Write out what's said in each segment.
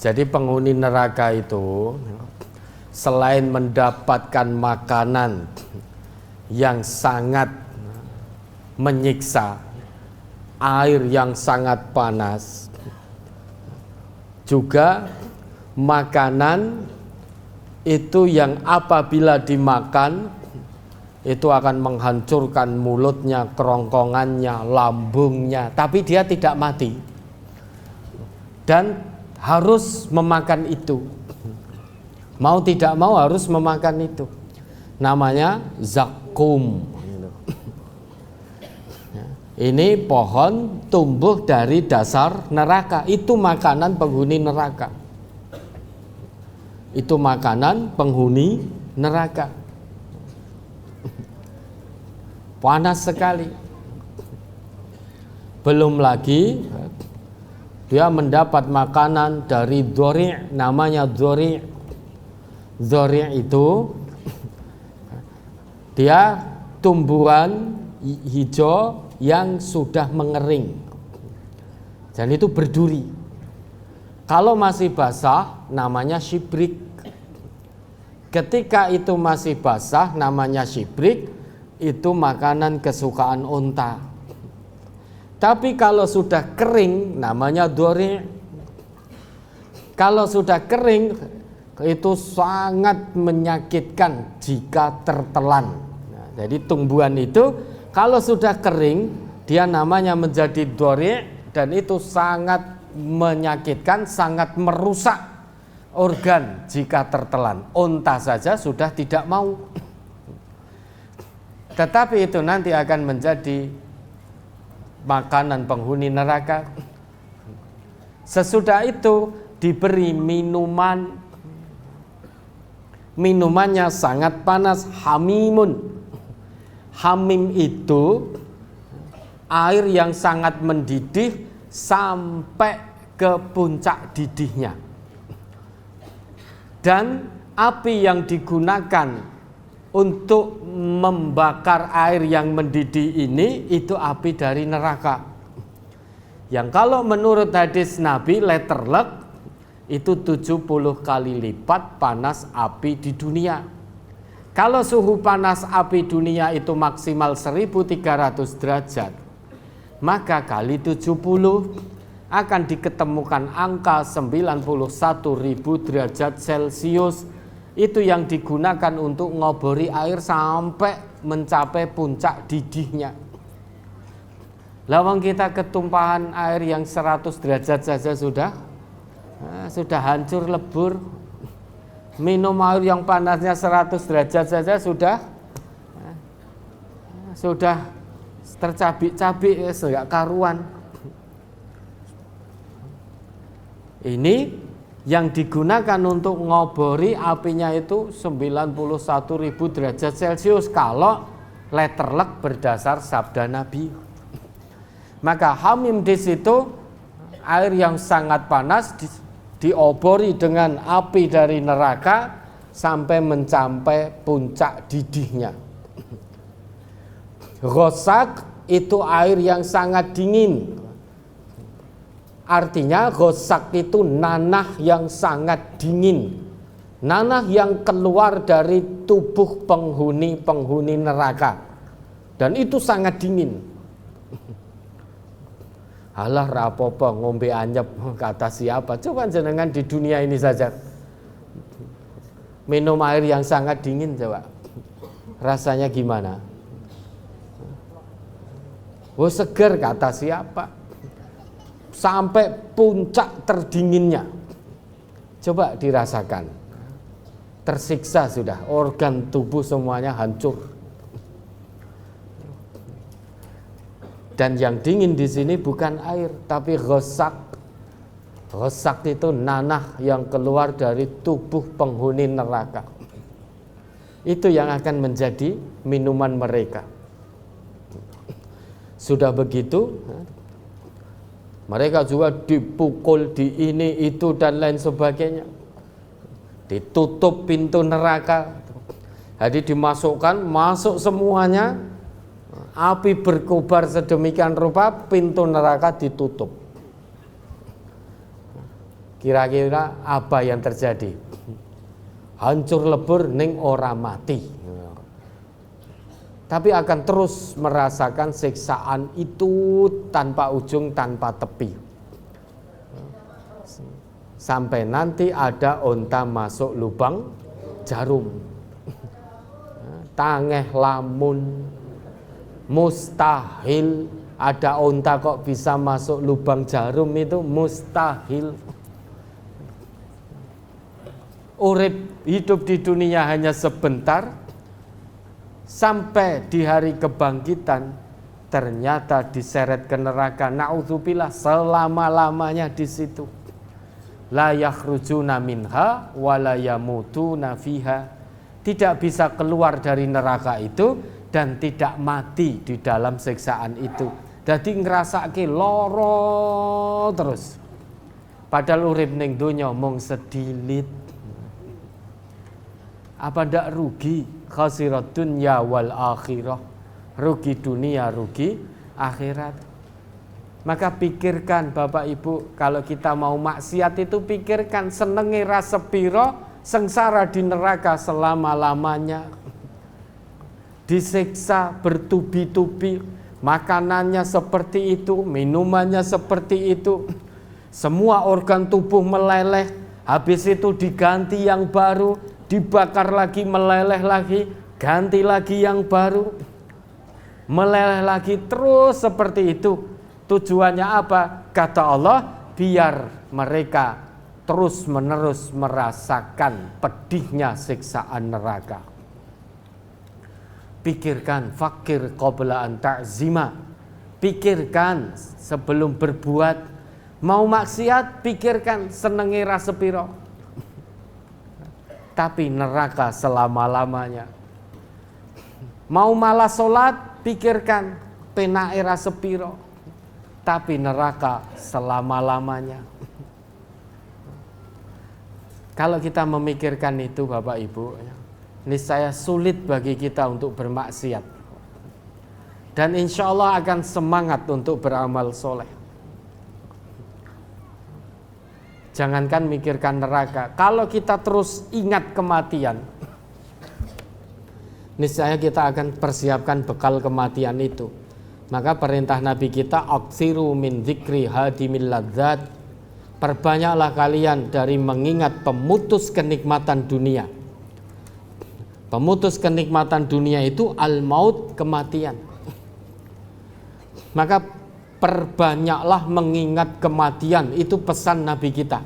Jadi penghuni neraka itu selain mendapatkan makanan yang sangat menyiksa, air yang sangat panas, juga makanan itu yang apabila dimakan itu akan menghancurkan mulutnya, kerongkongannya, lambungnya, tapi dia tidak mati dan harus memakan itu. Mau tidak mau harus memakan itu. Namanya zakum. Ini pohon tumbuh dari dasar neraka. Itu makanan penghuni neraka. Itu makanan penghuni neraka. Panas sekali. Belum lagi dia mendapat makanan dari dhori', namanya dhori'. Dhori' itu dia tumbuhan hijau yang sudah mengering. Dan itu berduri. Kalau masih basah namanya shibrik. Ketika itu masih basah namanya shibrik, itu makanan kesukaan unta. Tapi kalau sudah kering namanya dhori'. Kalau sudah kering itu sangat menyakitkan jika tertelan. Nah, jadi tumbuhan itu kalau sudah kering dia namanya menjadi dhori' dan itu sangat menyakitkan, sangat merusak organ jika tertelan. Unta saja sudah tidak mau. Tetapi itu nanti akan menjadi makanan penghuni neraka. Sesudah itu diberi minuman. Minumannya sangat panas, hamimun. Hamim itu air yang sangat mendidih sampai ke puncak didihnya. Dan api yang digunakan untuk membakar air yang mendidih ini itu api dari neraka. Yang kalau menurut hadis Nabi letterlek itu 70 kali lipat panas api di dunia. Kalau suhu panas api dunia itu maksimal 1300 derajat, maka kali 70 akan diketemukan angka 91.000 derajat Celcius. Itu yang digunakan untuk ngobori air sampai mencapai puncak didihnya. Lawang kita ketumpahan air yang 100 derajat saja sudah hancur lebur. Minum air yang panasnya 100 derajat saja sudah tercabik-cabik, enggak karuan. Ini yang digunakan untuk ngobori apinya itu 91.000 derajat Celcius kalau letterlek berdasar sabda Nabi. Maka hamim di situ air yang sangat panas diobori dengan api dari neraka sampai mencapai puncak didihnya. Ghosak itu air yang sangat dingin. Artinya ghosak itu nanah yang sangat dingin, nanah yang keluar dari tubuh penghuni neraka, dan itu sangat dingin. Alah rapopo ngombe anyep, kata siapa? Coba jenengan di dunia ini saja minum air yang sangat dingin, coba rasanya gimana? Oh seger, kata siapa? Sampai puncak terdinginnya. Coba dirasakan. Tersiksa sudah, organ tubuh semuanya hancur. Dan yang dingin di sini bukan air, tapi ghosak. Ghosak itu nanah yang keluar dari tubuh penghuni neraka. Itu yang akan menjadi minuman mereka. Sudah begitu, mereka juga dipukul di ini, itu, dan lain sebagainya. Ditutup pintu neraka. Jadi masuk semuanya. Api berkobar sedemikian rupa, pintu neraka ditutup. Kira-kira apa yang terjadi? Hancur lebur ning ora mati. Tapi akan terus merasakan siksaan itu tanpa ujung, tanpa tepi. Sampai nanti ada onta masuk lubang jarum. Tangeh lamun mustahil ada onta kok bisa masuk lubang jarum, itu mustahil. Urip hidup di dunia hanya sebentar, sampai di hari kebangkitan ternyata diseret ke neraka. Na'udzubillah, selama-lamanya di situ. La yakhrujuna minha wa la yamutuna fiha. Tidak bisa keluar dari neraka itu dan tidak mati di dalam siksaan itu. Jadi ngrasake loro terus. Padahal urip ning donya mung sedilit. Apa ndak rugi? Khasirat dunya wal akhirah. Rugi dunia, rugi akhirat. Maka pikirkan Bapak Ibu, kalau kita mau maksiat itu pikirkan senenge rasa piro, sengsara di neraka selama-lamanya. Disiksa bertubi-tubi, makanannya seperti itu, minumannya seperti itu. Semua organ tubuh meleleh, habis itu diganti yang baru, dibakar lagi, meleleh lagi, ganti lagi yang baru, meleleh lagi, terus seperti itu. Tujuannya apa? Kata Allah, biar mereka terus-menerus merasakan pedihnya siksaan neraka. Pikirkan, fakir qabla an ta'zima. Pikirkan sebelum berbuat. Mau maksiat, pikirkan senenge ra sepiro. Tapi neraka selama-lamanya. Mau malas sholat, pikirkan penake ra sepiro. Tapi neraka selama-lamanya. Kalau kita memikirkan itu Bapak Ibu, niscaya sulit bagi kita untuk bermaksiat. Dan insya Allah akan semangat untuk beramal soleh. Jangankan mikirkan neraka, kalau kita terus ingat kematian, niscaya kita akan persiapkan bekal kematian itu. Maka perintah Nabi kita, aksiru min dzikri hadimil ladzat. Perbanyaklah kalian dari mengingat pemutus kenikmatan dunia. Pemutus kenikmatan dunia itu al-maut, kematian. Maka perbanyaklah mengingat kematian, itu pesan Nabi kita.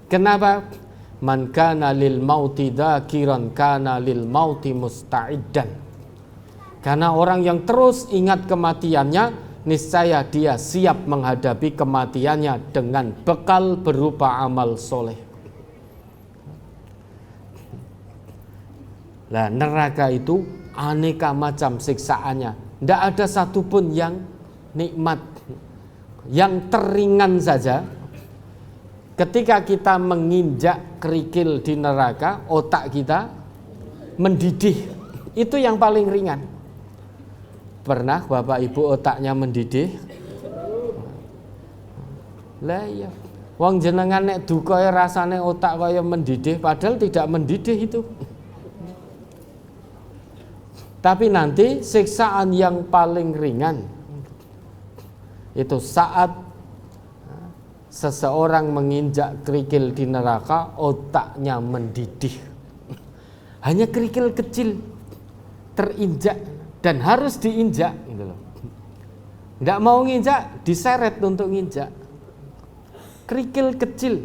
Kenapa? Man kana lil mauti dzakiran kana lil mauti musta'iddan. Karena orang yang terus ingat kematiannya, niscaya dia siap menghadapi kematiannya dengan bekal berupa amal soleh. Nah, neraka itu aneka macam siksaannya. Tidak ada satupun yang nikmat. Yang teringan saja, ketika kita menginjak kerikil di neraka, otak kita mendidih. Itu yang paling ringan. Pernah Bapak Ibu otaknya mendidih? Lah iya. Wong jenengan nek duka rasane otak kaya mendidih, padahal tidak mendidih itu. Tapi nanti siksaan yang paling ringan itu saat seseorang menginjak kerikil di neraka, otaknya mendidih. Hanya kerikil kecil terinjak dan harus diinjak gitu loh. Nggak mau nginjak, diseret untuk nginjak. Kerikil kecil.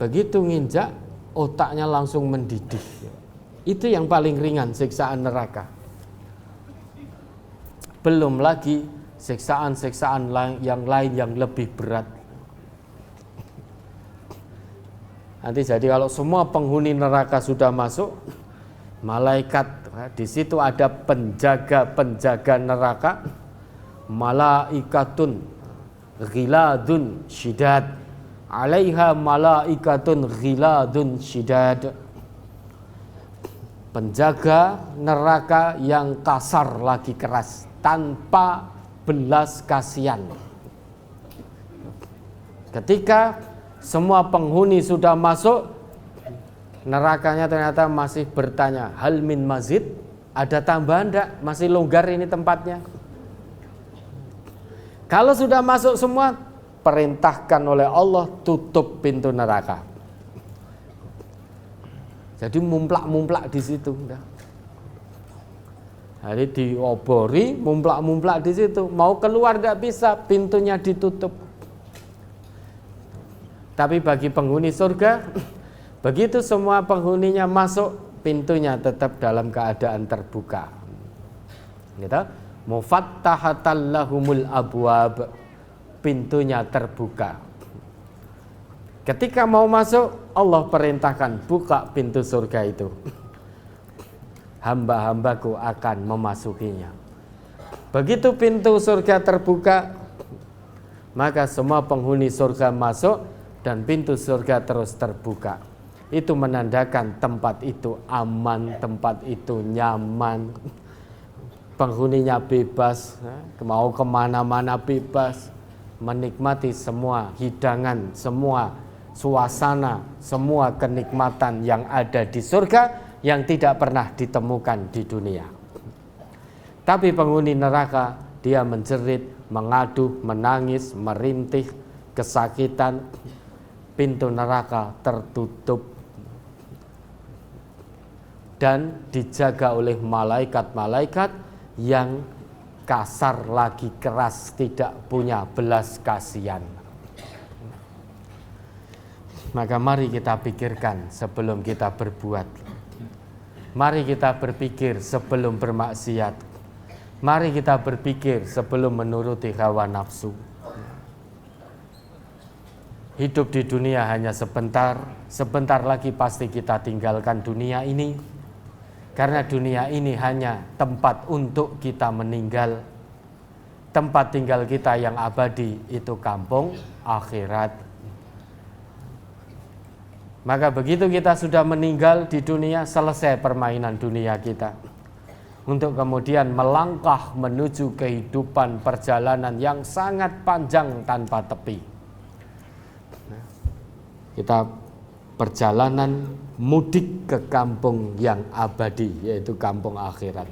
Begitu nginjak, otaknya langsung mendidih. Itu yang paling ringan siksaan neraka. Belum lagi siksaan-siksaan yang lain yang lebih berat. Nanti jadi kalau semua penghuni neraka sudah masuk, malaikat di situ ada penjaga-penjaga neraka, malaikatun ghiladun syidad, alaiha malaikatun ghiladun syidad. Penjaga neraka yang kasar lagi keras, tanpa belas kasihan. Ketika semua penghuni sudah masuk, nerakanya ternyata masih bertanya, hal min mazid, ada tambahan enggak? Masih longgar ini tempatnya. Kalau sudah masuk semua, perintahkan oleh Allah tutup pintu neraka. Jadi mumplak-mumplak di situ. Jadi diobori, mumplak-mumplak di situ. Mau keluar enggak bisa, pintunya ditutup. Tapi bagi penghuni surga, begitu semua penghuninya masuk, pintunya tetap dalam keadaan terbuka. Gitu. Mufattahatal lahumul abwab, pintunya terbuka. Ketika mau masuk, Allah perintahkan buka pintu surga itu. Hamba-hambaku akan memasukinya. Begitu pintu surga terbuka, maka semua penghuni surga masuk dan pintu surga terus terbuka. Itu menandakan tempat itu aman, tempat itu nyaman, penghuninya bebas, mau kemana-mana bebas, menikmati semua hidangan, semua suasana, semua kenikmatan yang ada di surga yang tidak pernah ditemukan di dunia. Tapi penghuni neraka, dia menjerit, mengaduh, menangis, merintih, kesakitan. Pintu neraka tertutup dan dijaga oleh malaikat-malaikat yang kasar lagi keras, tidak punya belas kasihan. Maka mari kita pikirkan sebelum kita berbuat. Mari kita berpikir sebelum bermaksiat. Mari kita berpikir sebelum menuruti hawa nafsu. Hidup di dunia hanya sebentar, sebentar lagi pasti kita tinggalkan dunia ini. Karena dunia ini hanya tempat untuk kita meninggal. Tempat tinggal kita yang abadi itu kampung akhirat. Maka begitu kita sudah meninggal di dunia, selesai permainan dunia kita. Untuk kemudian melangkah menuju kehidupan perjalanan yang sangat panjang tanpa tepi. Kita perjalanan mudik ke kampung yang abadi, yaitu kampung akhirat.